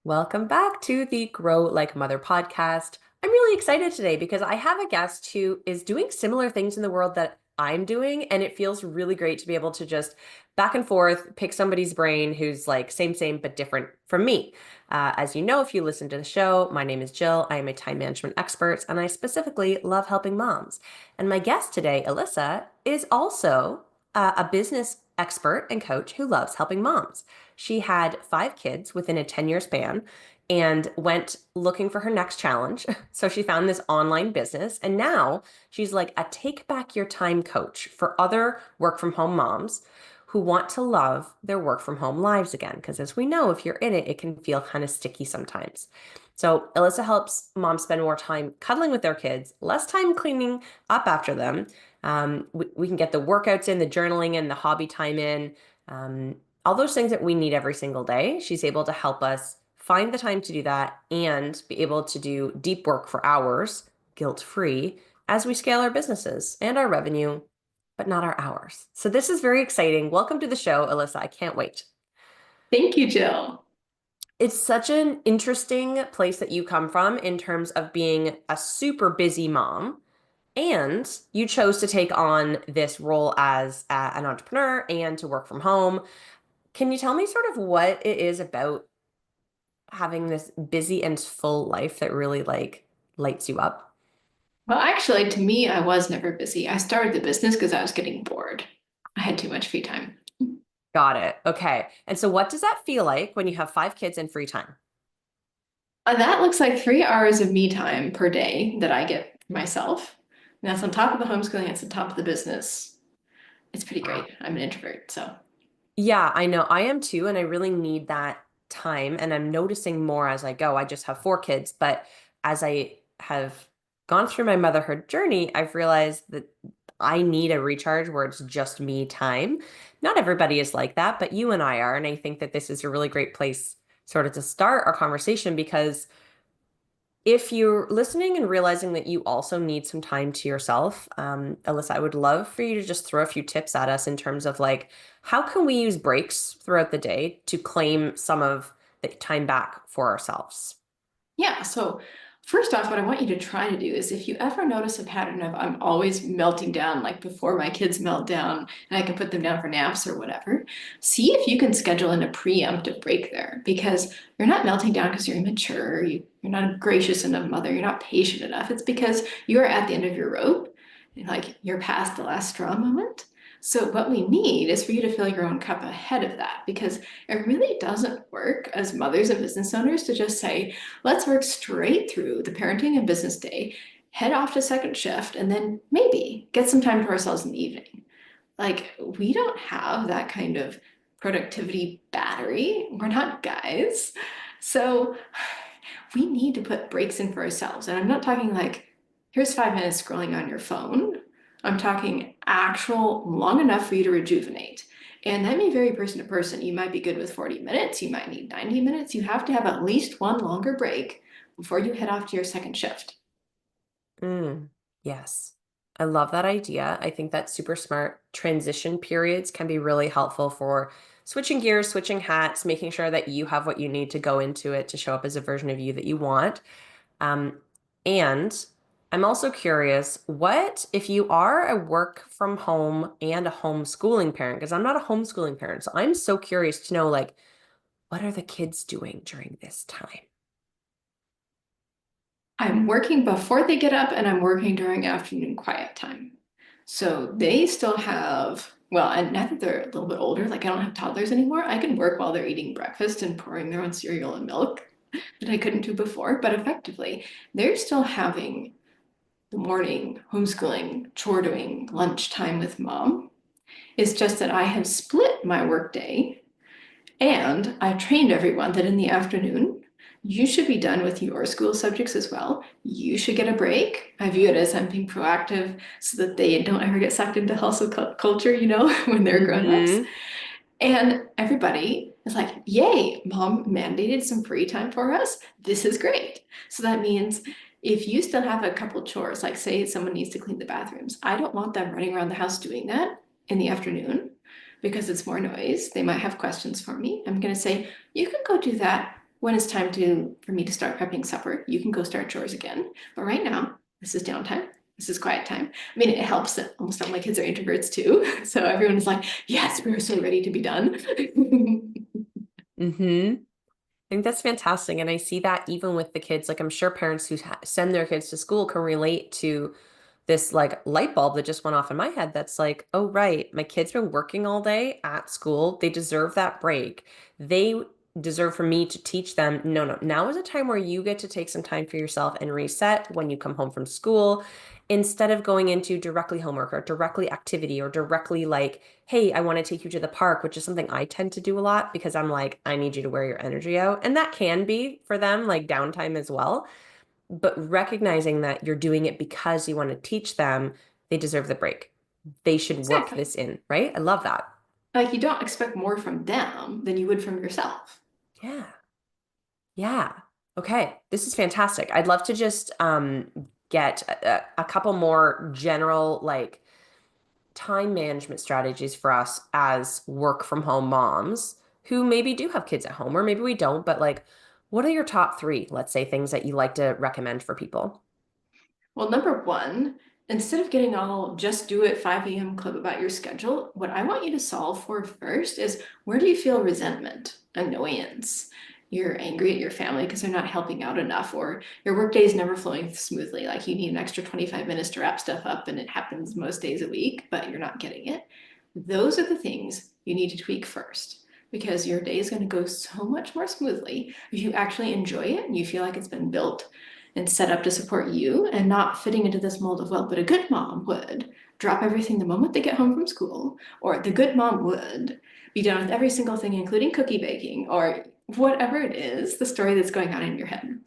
Welcome back to the Grow Like Mother podcast. I'm really excited today because I have a guest who is doing similar things in the world that I'm doing, and it feels really great to be able to just back and forth pick somebody's brain who's like same, but different from me. As you know, if you listen to the show, my name is Jill. I am a time management expert, and I specifically love helping moms. And my guest today, Alyssa, is also a business expert and coach who loves helping moms. She had 5 kids within a 10-year span and went looking for her next challenge. So she found this online business, and now she's like a take back your time coach for other work from home moms who want to love their work from home lives again. Because as we know, if you're in it, it can feel kind of sticky sometimes. So Alyssa helps moms spend more time cuddling with their kids, less time cleaning up after them. We can get the workouts in, the journaling in, the hobby time in. All those things that we need every single day. She's able to help us find the time to do that and be able to do deep work for hours, guilt-free, as we scale our businesses and our revenue, but not our hours. So this is very exciting. Welcome to the show, Alyssa. I can't wait. Thank you, Jill. It's such an interesting place that you come from in terms of being a super busy mom. And you chose to take on this role as an entrepreneur and to work from home. Can you tell me sort of what it is about having this busy and full life that really like lights you up? Well, actually, to me, I was never busy. I started the business because I was getting bored. I had too much free time. Got it. Okay. And so what does that feel like when you have 5 kids and free time? That looks like 3 hours of me time per day that I get for myself. And that's on top of the homeschooling, it's on top of the business. It's pretty great. Wow. I'm an introvert, so. Yeah, I know. I am too, and I really need that time. And I'm noticing more as I go. I just have 4 kids, but as I have gone through my motherhood journey, I've realized that I need a recharge where it's just me time. Not everybody is like that, but you and I are. And I think that this is a really great place sort of to start our conversation because if you're listening and realizing that you also need some time to yourself, Alyssa, I would love for you to just throw a few tips at us in terms of like, how can we use breaks throughout the day to claim some of the time back for ourselves? Yeah, so first off, what I want you to try to do is if you ever notice a pattern of I'm always melting down, like before my kids melt down and I can put them down for naps or whatever, see if you can schedule in a preemptive break there because you're not melting down because you're immature, you're not a gracious enough mother, you're not patient enough. It's because you're at the end of your rope, like you're past the last straw moment. So what we need is for you to fill your own cup ahead of that because it really doesn't work as mothers and business owners to just say, let's work straight through the parenting and business day, head off to second shift, and then maybe get some time to ourselves in the evening. Like, we don't have that kind of productivity battery. We're not guys. So we need to put breaks in for ourselves. And I'm not talking like, here's 5 minutes scrolling on your phone. I'm talking actual long enough for you to rejuvenate. And that may vary person to person. You might be good with 40 minutes. You might need 90 minutes. You have to have at least one longer break before you head off to your second shift. Yes. I love that idea. I think that super smart transition periods can be really helpful for switching gears, switching hats, making sure that you have what you need to go into it to show up as a version of you that you want. Um, and I'm also curious, what if you are a work from home and a homeschooling parent? Because I'm not a homeschooling parent, so I'm so curious to know, like, what are the kids doing during this time? I'm working before they get up and I'm working during afternoon quiet time. So they still have, well, and now that they're a little bit older, like I don't have toddlers anymore, I can work while they're eating breakfast and pouring their own cereal and milk that I couldn't do before. But effectively, they're still having the morning homeschooling, chore doing, lunchtime with mom. It's just that I have split my workday and I've trained everyone that in the afternoon, you should be done with your school subjects as well. You should get a break. I view it as I'm being proactive so that they don't ever get sucked into hustle culture, when they're grown-ups. Hmm. And everybody is like, yay, mom mandated some free time for us. This is great. So that means if you still have a couple chores, like say someone needs to clean the bathrooms, I don't want them running around the house doing that in the afternoon because it's more noise. They might have questions for me. I'm going to say, you can go do that when it's time for me to start prepping supper, you can go start chores again. But right now, this is downtime. This is quiet time. I mean, it helps that almost all my kids are introverts too. So everyone's like, yes, we're so ready to be done. Mm-hmm. I think that's fantastic. And I see that even with the kids, like I'm sure parents who send their kids to school can relate to this like light bulb that just went off in my head that's like, oh, right, my kid's been working all day at school. They deserve that break. They deserve for me to teach them, no, no, now is a time where you get to take some time for yourself and reset when you come home from school instead of going into directly homework or directly activity or directly like, hey, I want to take you to the park, which is something I tend to do a lot because I'm like, I need you to wear your energy out. And that can be for them like downtime as well. But recognizing that you're doing it because you want to teach them, they deserve the break. They should work Exactly. this in, right? I love that. Like you don't expect more from them than you would from yourself. Yeah. Yeah. Okay. This is fantastic. I'd love to just get a couple more general like time management strategies for us as work from home moms who maybe do have kids at home or maybe we don't, but like what are your top three, let's say, things that you like to recommend for people? Well, number one, instead of getting all just do it 5 a.m. club about your schedule, what I want you to solve for first is where do you feel resentment, annoyance? You're angry at your family because they're not helping out enough, or your workday is never flowing smoothly. Like you need an extra 25 minutes to wrap stuff up, and it happens most days a week, but you're not getting it. Those are the things you need to tweak first because your day is going to go so much more smoothly if you actually enjoy it and you feel like it's been built and set up to support you and not fitting into this mold of, well, but a good mom would drop everything the moment they get home from school, or the good mom would be done with every single thing, including cookie baking, or whatever it is, the story that's going on in your head.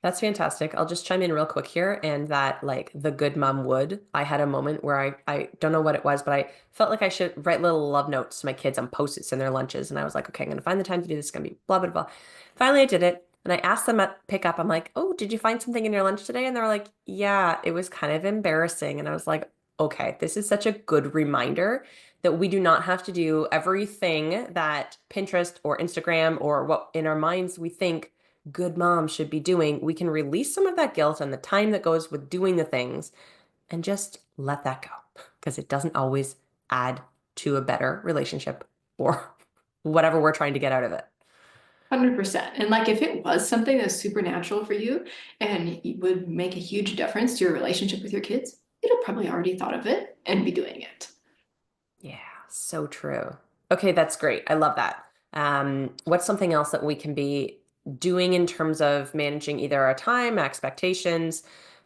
That's fantastic. I'll just chime in real quick here and that like the good mom would. I had a moment where I don't know what it was, but I felt like I should write little love notes to my kids on post-its in their lunches. And I was like, okay, I'm gonna find the time to do this. It's gonna be blah blah blah. Finally I did it. And I asked them at pickup, I'm like, oh, did you find something in your lunch today? And they were like, yeah, it was kind of embarrassing. And I was like, okay, this is such a good reminder that we do not have to do everything that Pinterest or Instagram or what in our minds we think good mom should be doing, we can release some of that guilt and the time that goes with doing the things and just let that go because it doesn't always add to a better relationship or whatever we're trying to get out of it. 100%. And like if it was something that's supernatural for you and it would make a huge difference to your relationship with your kids, you'd have probably already thought of it and be doing it. Yeah, so true. Okay, that's great. I love that. What's something else that we can be doing in terms of managing either our time, expectations,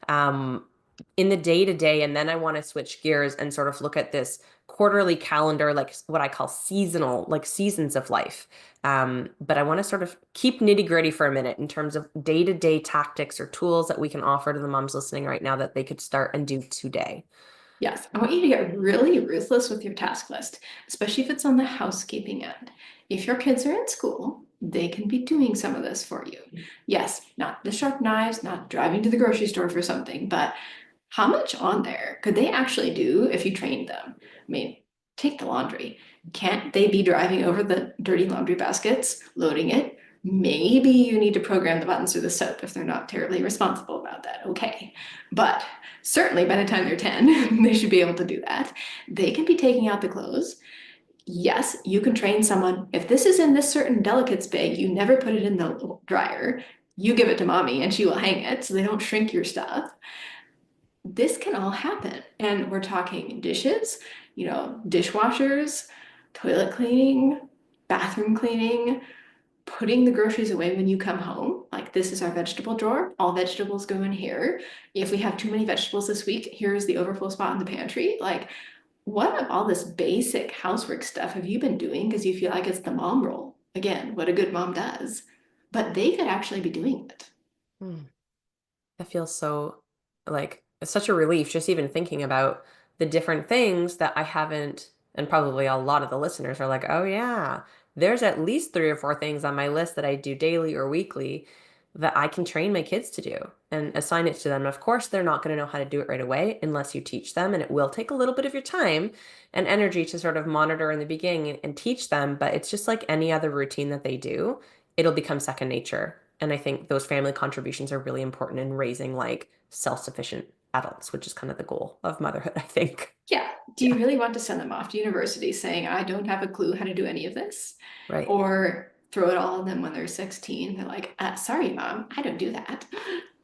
um, in the day to day? And then I want to switch gears and sort of look at this quarterly calendar, like what I call seasonal, like seasons of life. But I want to sort of keep nitty gritty for a minute in terms of day to day tactics or tools that we can offer to the moms listening right now that they could start and do today. Yes, I want you to get really ruthless with your task list, especially if it's on the housekeeping end. If your kids are in school, they can be doing some of this for you. Yes, not the sharp knives, not driving to the grocery store for something, but how much on there could they actually do if you trained them? I mean, take the laundry. Can't they be driving over the dirty laundry baskets, loading it? Maybe you need to program the buttons or the soap if they're not terribly responsible about that. Okay. But certainly by the time they're 10, they should be able to do that. They can be taking out the clothes. Yes, you can train someone. If this is in this certain delicates bag, you never put it in the dryer. You give it to mommy and she will hang it so they don't shrink your stuff. This can all happen. And we're talking dishes, dishwashers, toilet cleaning, bathroom cleaning, putting the groceries away when you come home. Like this is our vegetable drawer. All vegetables go in here. If we have too many vegetables this week, here's the overflow spot in the pantry. Like, what of all this basic housework stuff have you been doing because you feel like it's the mom role? Again, what a good mom does. But they could actually be doing it. Hmm. That feels so like it's such a relief just even thinking about the different things that I haven't, and probably a lot of the listeners are like, oh yeah, there's at least three or four things on my list that I do daily or weekly that I can train my kids to do and assign it to them. Of course, they're not going to know how to do it right away unless you teach them, and it will take a little bit of your time and energy to sort of monitor in the beginning and teach them, but it's just like any other routine that they do. it'll become second nature. And I think those family contributions are really important in raising like self-sufficient adults, which is kind of the goal of motherhood, I think. Yeah. Do you Yeah, really want to send them off to university saying, I don't have a clue how to do any of this? right. Or throw it all on them when they're 16? They're like, sorry, mom, I don't do that.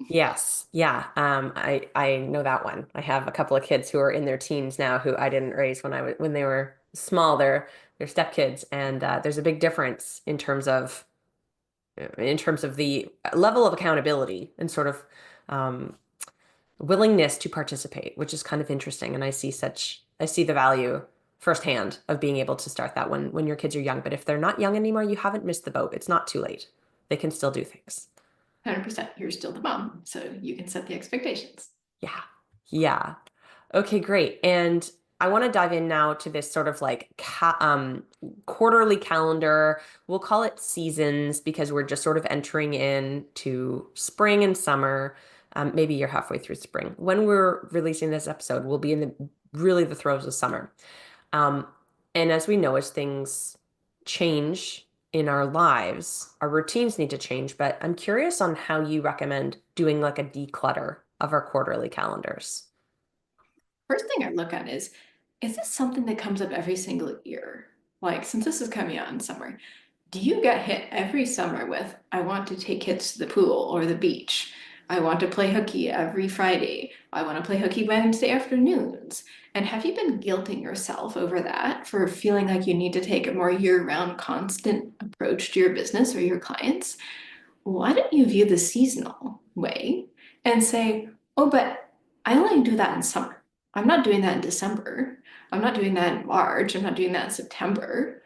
Yes. Yeah. I know that one. I have a couple of kids who are in their teens now who I didn't raise when they were small. They're stepkids, and there's a big difference in terms of the level of accountability and sort of um, willingness to participate, which is kind of interesting. And I see the value firsthand of being able to start that when your kids are young. But if they're not young anymore, you haven't missed the boat. It's not too late. They can still do things. 100%. You're still the mom, so you can set the expectations. Yeah. Yeah. Okay, great. And I want to dive in now to this sort of like quarterly calendar. We'll call it seasons because we're just sort of entering into spring and summer. Maybe you're halfway through spring. When we're releasing this episode, we'll be in the throes of summer. Um, and as we know, as things change in our lives, our routines need to change. But I'm curious on how you recommend doing like a declutter of our quarterly calendars. First thing I look at is this something that comes up every single year? Like, since this is coming out in summer, do you get hit every summer with, I want to take kids to the pool or the beach? I want to play hooky every Friday. I want to play hooky Wednesday afternoons. And have you been guilting yourself over that for feeling like you need to take a more year-round, constant approach to your business or your clients? Why don't you view the seasonal way and say, oh, but I only do that in summer. I'm not doing that in December. I'm not doing that in March. I'm not doing that in September.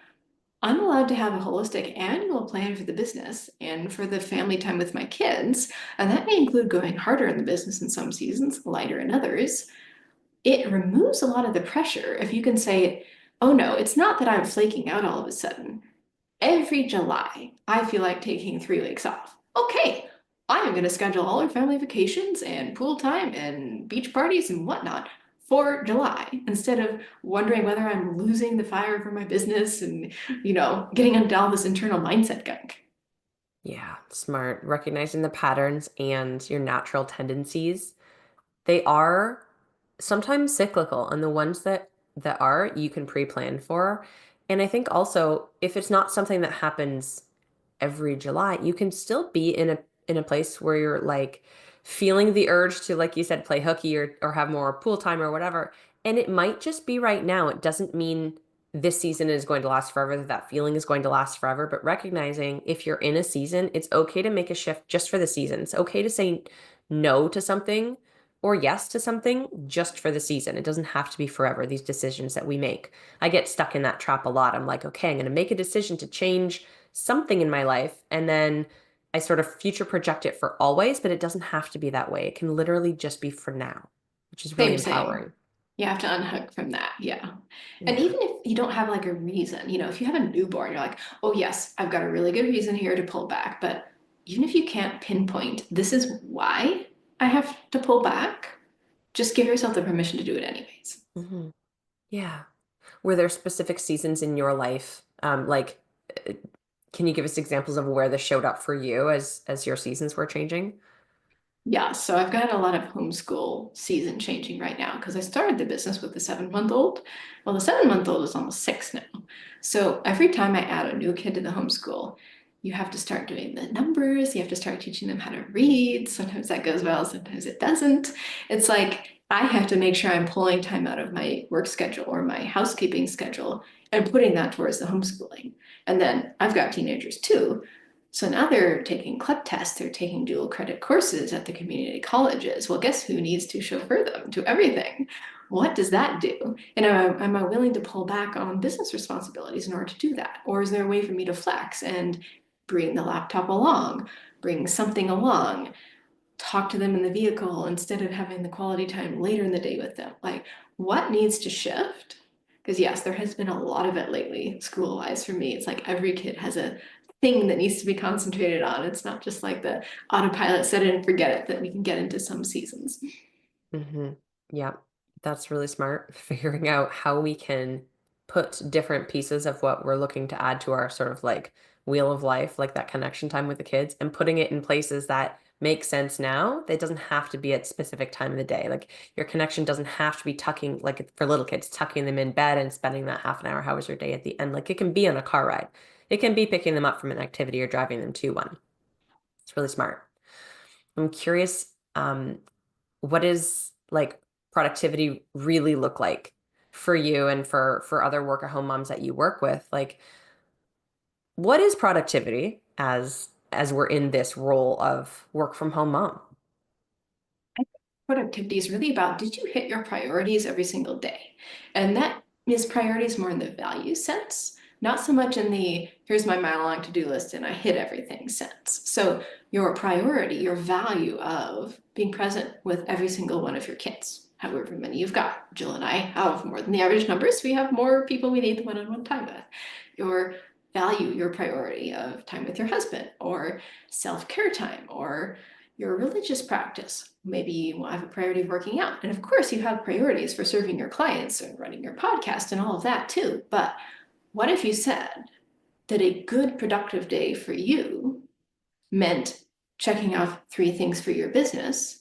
I'm allowed to have a holistic annual plan for the business and for the family time with my kids. And that may include going harder in the business in some seasons, lighter in others. It removes a lot of the pressure if you can say, oh no, it's not that I'm flaking out all of a sudden. Every July, I feel like taking 3 weeks off. Okay, I am going to schedule all our family vacations and pool time and beach parties and whatnot for July instead of wondering whether I'm losing the fire for my business and, getting into all this internal mindset gunk. Yeah, smart. Recognizing the patterns and your natural tendencies. They are sometimes cyclical, and the ones that are, you can pre-plan for. And I think also if it's not something that happens every July, you can still be in a place where you're like feeling the urge to, like you said, play hooky or have more pool time or whatever. And it might just be right now. It doesn't mean this season is going to last forever, that that feeling is going to last forever. But recognizing if you're in a season, it's okay to make a shift just for the season. It's okay to say no to something or yes to something just for the season. It doesn't have to be forever, these decisions that we make. I get stuck in that trap a lot. I'm like, okay, I'm going to make a decision to change something in my life. And then I sort of future project it for always, but it doesn't have to be that way. It can literally just be for now, which is really Same. empowering. You have to unhook from that. Yeah. And Yeah. even if you don't have like a reason, if you have a newborn, you're like, oh, yes, I've got a really good reason here to pull back. But even if you can't pinpoint, this is why I have to pull back, just give yourself the permission to do it anyways. Hmm. Yeah. Were there specific seasons in your life, uh, can you give us examples of where this showed up for you as your seasons were changing? Yeah, so I've got a lot of homeschool season changing right now because I started the business with the 7 month old. Well, the 7 month old is almost 6 now. So every time I add a new kid to the homeschool, you have to start doing the numbers, you have to start teaching them how to read. Sometimes that goes well, sometimes it doesn't. It's like I have to make sure I'm pulling time out of my work schedule or my housekeeping schedule and putting that towards the homeschooling. And then I've got teenagers too. So now they're taking club tests, they're taking dual credit courses at the community colleges. Well, guess who needs to chauffeur them to everything? What does that do? And am I willing to pull back on business responsibilities in order to do that? Or is there a way for me to flex and bring the laptop along, bring something along, talk to them in the vehicle instead of having the quality time later in the day with them? Like, what needs to shift? Because yes, there has been a lot of it lately, school-wise for me. It's like every kid has a thing that needs to be concentrated on. It's not just like the autopilot set it and forget it that we can get into some seasons. Hmm. Yeah, that's really smart. Figuring out how we can put different pieces of what we're looking to add to our sort of like wheel of life, like that connection time with the kids, and putting it in places that make sense now. That doesn't have to be at specific time of the day. Like your connection doesn't have to be tucking, like for little kids, tucking them in bed and spending that half an hour. How was your day at the end? Like it can be on a car ride. It can be picking them up from an activity or driving them to one. It's really smart. I'm curious, what is like productivity really look like for you and for other work at home moms that you work with? Like, what is productivity as we're in this role of work from home mom? Productivity is really about, did you hit your priorities every single day? And that is priorities more in the value sense, not so much in the here's my mile long to-do list and I hit everything sense. So your priority, your value of being present with every single one of your kids, however many you've got. Jill and I have more than the average numbers. We have more people we need the one-on-one time with. Your value, your priority of time with your husband, or self-care time, or your religious practice. Maybe you have a priority of working out. And of course, you have priorities for serving your clients and running your podcast and all of that too. But what if you said that a good, productive day for you meant checking off 3 things for your business,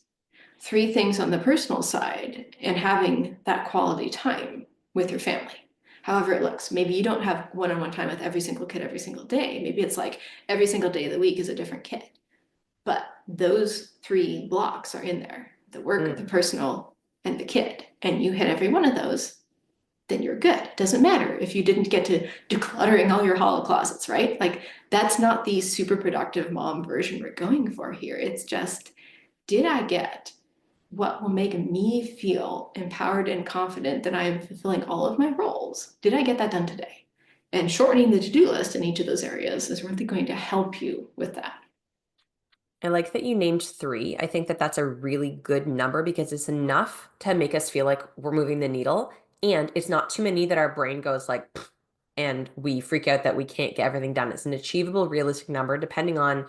3 things on the personal side, and having that quality time with your family? However it looks. Maybe you don't have one-on-one time with every single kid every single day. Maybe it's like every single day of the week is a different kid. But those 3 blocks are in there: the work, the Mm. personal, and the kid. And you hit every one of those, then you're good. It doesn't matter if you didn't get to decluttering all your hall closets, right? Like, that's not the super productive mom version we're going for here. It's just, did I get what will make me feel empowered and confident that I am fulfilling all of my roles? Did I get that done today? And shortening the to-do list in each of those areas is really going to help you with that. I like that you named three. I think that that's a really good number because it's enough to make us feel like we're moving the needle. And it's not too many that our brain goes like, "Pfft," and we freak out that we can't get everything done. It's an achievable, realistic number depending on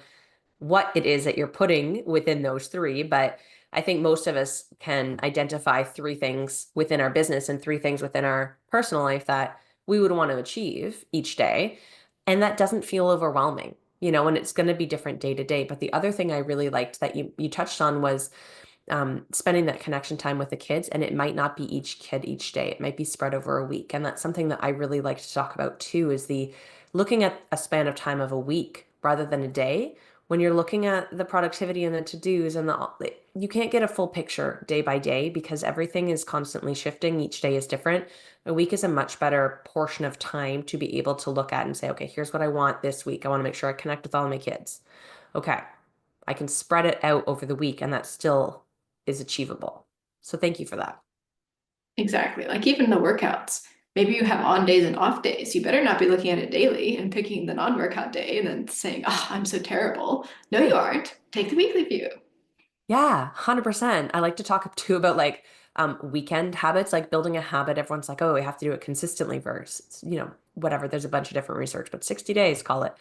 what it is that you're putting within those three. But I think most of us can identify 3 things within our business and 3 things within our personal life that we would want to achieve each day. And that doesn't feel overwhelming, and it's going to be different day to day. But the other thing I really liked that you touched on was spending that connection time with the kids. And it might not be each kid each day. It might be spread over a week. And that's something that I really like to talk about too, is the looking at a span of time of a week rather than a day. When you're looking at the productivity and the to-dos and you can't get a full picture day by day because everything is constantly shifting. Each day is different. A week is a much better portion of time to be able to look at and say, okay, here's what I want this week. I want to make sure I connect with all my kids. Okay, I can spread it out over the week and that still is achievable. So thank you for that. Exactly. Like even the workouts. Maybe you have on days and off days. You better not be looking at it daily and picking the non-workout day and then saying, oh, I'm so terrible. No, you aren't. Take the weekly view. Yeah, 100%. I like to talk too about like weekend habits, like building a habit. Everyone's like, oh, we have to do it consistently versus, whatever. There's a bunch of different research, but 60 days, call it.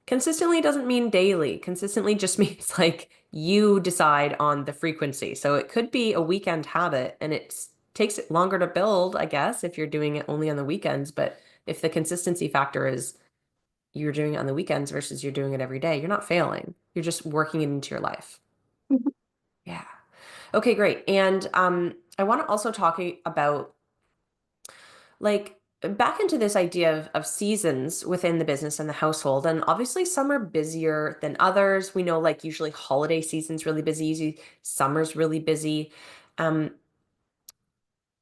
Consistently doesn't mean daily. Consistently just means like you decide on the frequency. So it could be a weekend habit and it takes it longer to build, I guess, if you're doing it only on the weekends. But if the consistency factor is you're doing it on the weekends versus you're doing it every day, you're not failing. You're just working it into your life. Yeah. Okay, great. And I want to also talk about like back into this idea of seasons within the business and the household. And obviously some are busier than others. We know like usually holiday season's really busy, usually summer's really busy. Um,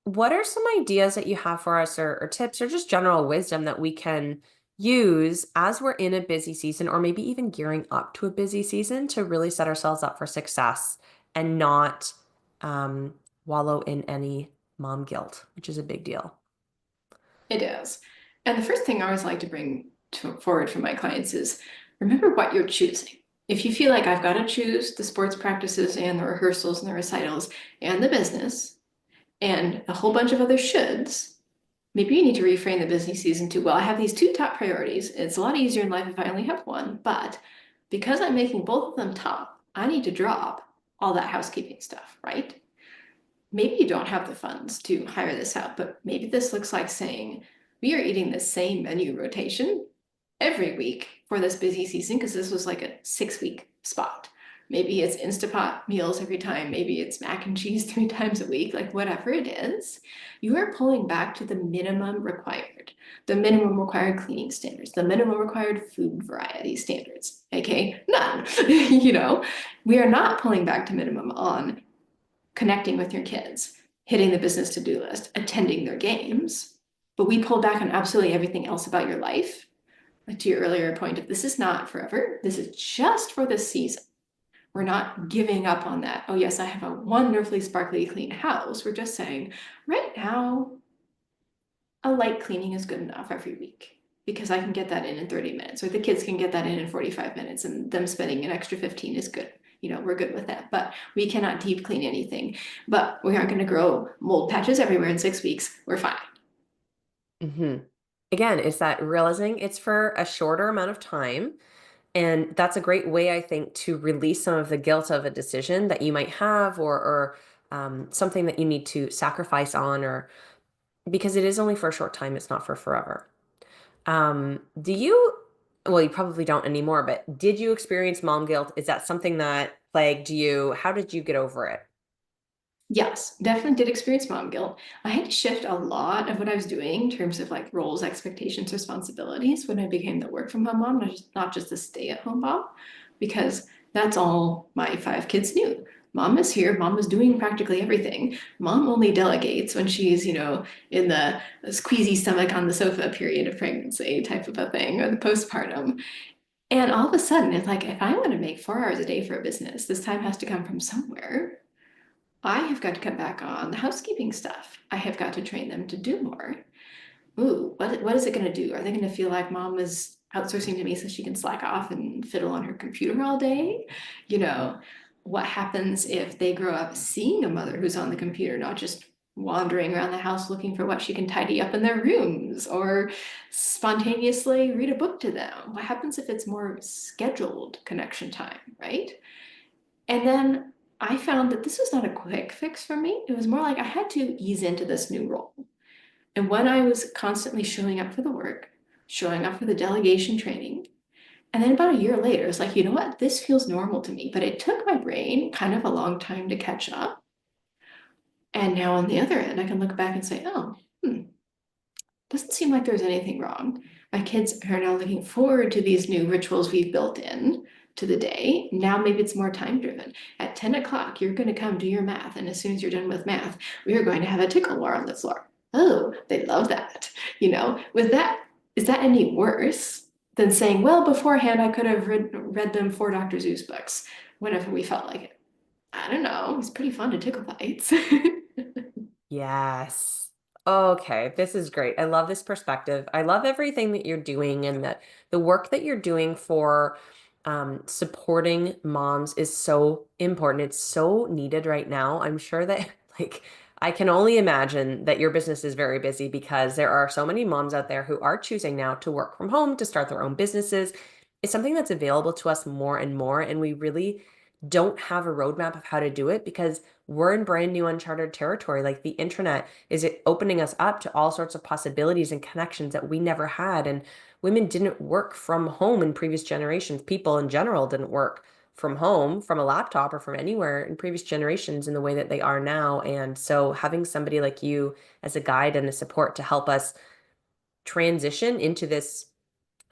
what are some ideas that you have for us or tips or just general wisdom that we can use as we're in a busy season or maybe even gearing up to a busy season to really set ourselves up for success and not um, wallow in any mom guilt, which is a big deal. It is. And the first thing I always like to bring forward for my clients is remember what you're choosing. If you feel like I've got to choose the sports practices and the rehearsals and the recitals and the business and a whole bunch of other shoulds, maybe you need to reframe the busy season to, well, I have these 2 top priorities. It's a lot easier in life if I only have one, but because I'm making both of them top, I need to drop all that housekeeping stuff, right? Maybe you don't have the funds to hire this out, but maybe this looks like saying, we are eating the same menu rotation every week for this busy season because this was like a 6 week spot. Maybe it's Instapot meals every time. Maybe it's mac and cheese 3 times a week, like whatever it is. You are pulling back to the minimum required, the minimum required cleaning standards, the minimum required food variety standards. Okay, none. We are not pulling back to minimum on connecting with your kids, hitting the business to-do list, attending their games, but we pulled back on absolutely everything else about your life. Like to your earlier point, if this is not forever, this is just for this season. We're not giving up on that. Oh, yes, I have a wonderfully sparkly clean house. We're just saying, right now, a light cleaning is good enough every week because I can get that in 30 minutes, or the kids can get that in 45 minutes, and them spending an extra 15 is good. We're good with that, but we cannot deep clean anything. But we aren't going to grow mold patches everywhere in 6 weeks. We're fine. Hmm. Again, it's that realizing it's for a shorter amount of time. And that's a great way, I think, to release some of the guilt of a decision that you might have, or something that you need to sacrifice on, or because it is only for a short time, it's not for forever. Do you, well, you probably don't anymore, but did you experience mom guilt? Is that something that plagued you? How did you get over it? Yes, definitely did experience mom guilt. I had to shift a lot of what I was doing in terms of like roles, expectations, responsibilities when I became the work from home mom, not just the stay-at-home mom, because that's all my 5 kids knew. Mom is here, mom is doing practically everything. Mom only delegates when she's, in the squeezy stomach on the sofa period of pregnancy type of a thing, or the postpartum. And all of a sudden, it's like, if I want to make 4 hours a day for a business, this time has to come from somewhere. I have got to cut back on the housekeeping stuff. I have got to train them to do more. Ooh, what is it going to do? Are they going to feel like mom is outsourcing to me so she can slack off and fiddle on her computer all day? You know, what happens if they grow up seeing a mother who's on the computer, not just wandering around the house looking for what she can tidy up in their rooms or spontaneously read a book to them? What happens if it's more scheduled connection time, right? And then I found that this was not a quick fix for me. It was more like I had to ease into this new role. And when I was constantly showing up for the work, showing up for the delegation training, and then about a year later, it's like, you know what? This feels normal to me. But it took my brain kind of a long time to catch up. And now on the other end, I can look back and say, oh, doesn't seem like there's anything wrong. My kids are now looking forward to these new rituals we've built in to the day. Now maybe it's more time driven. At 10 o'clock, you're going to come do your math. And as soon as you're done with math, we are going to have a tickle war on the floor. Oh, they love that. With that, is that any worse than saying, well, beforehand, I could have read them 4 Dr. Seuss books whenever we felt like it? I don't know. It's pretty fun to tickle fights. Yes. Okay, this is great. I love this perspective. I love everything that you're doing, and that the work that you're doing for supporting moms is so important. It's so needed right now. I'm sure that, like, I can only imagine that your business is very busy because there are so many moms out there who are choosing now to work from home, to start their own businesses. It's something that's available to us more and more, and we really don't have a roadmap of how to do it because we're in brand new uncharted territory. Like, the internet is opening us up to all sorts of possibilities and connections that we never had. And women didn't work from home in previous generations. People in general didn't work from home, from a laptop, or from anywhere in previous generations in the way that they are now. And so having somebody like you as a guide and a support to help us transition into this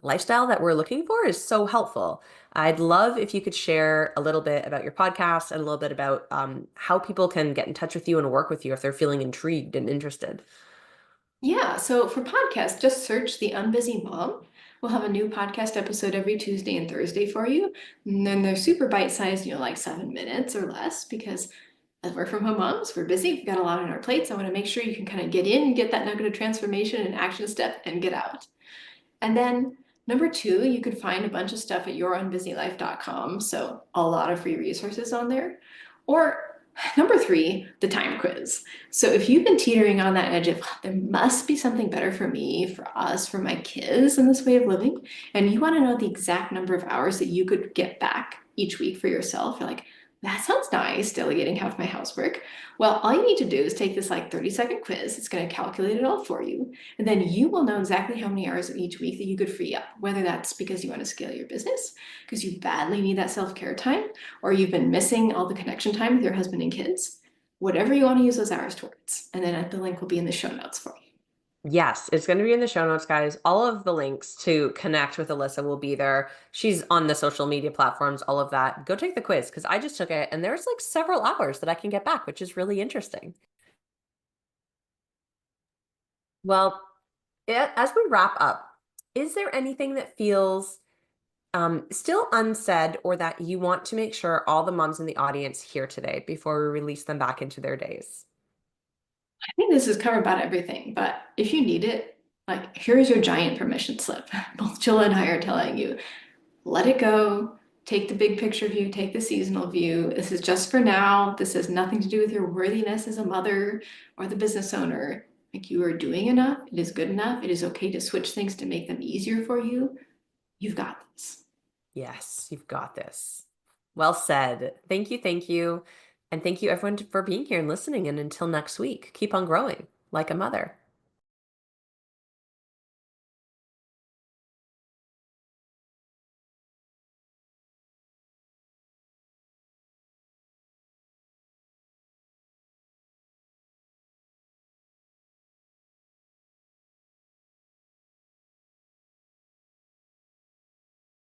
lifestyle that we're looking for is so helpful. I'd love if you could share a little bit about your podcast and a little bit about how people can get in touch with you and work with you if they're feeling intrigued and interested. Yeah, so for podcasts, just search The Unbusy Mom. We'll have a new podcast episode every Tuesday and Thursday for you. And then they're super bite-sized, like 7 minutes or less, because as work from home moms, we're busy, we've got a lot on our plates. I want to make sure you can kind of get in, get that nugget of transformation and action step, and get out. And then number two, you could find a bunch of stuff at yourownbusylife.com. So a lot of free resources on there. Or number three, the time quiz. So if you've been teetering on that edge of there must be something better for me, for us, for my kids in this way of living, and you want to know the exact number of hours that you could get back each week for yourself, you're like, That sounds nice, delegating half my housework. Well, all you need to do is take this like 30-second quiz. It's going to calculate it all for you. And then you will know exactly how many hours of each week that you could free up, whether that's because you want to scale your business, because you badly need that self-care time, or you've been missing all the connection time with your husband and kids. Whatever you want to use those hours towards. And then the link will be in the show notes for you. Yes, it's going to be in the show notes, guys. All of the links to connect with Alyssa will be there. She's on the social media platforms, all of that. Go take the quiz because I just took it and there's like several hours that I can get back, which is really interesting. Well, as we wrap up, is there anything that feels still unsaid or that you want to make sure all the moms in the audience hear today before we release them back into their days? I think this has covered about everything, but if you need it, like here's your giant permission slip. Both Jill and I are telling you, let it go. Take the big picture view, take the seasonal view. This is just for now. This has nothing to do with your worthiness as a mother or the business owner. Like you are doing enough. It is good enough. It is okay to switch things to make them easier for you. You've got this. Yes, you've got this. Well said. Thank you, thank you. And thank you everyone for being here and listening. And until next week, keep on growing like a mother.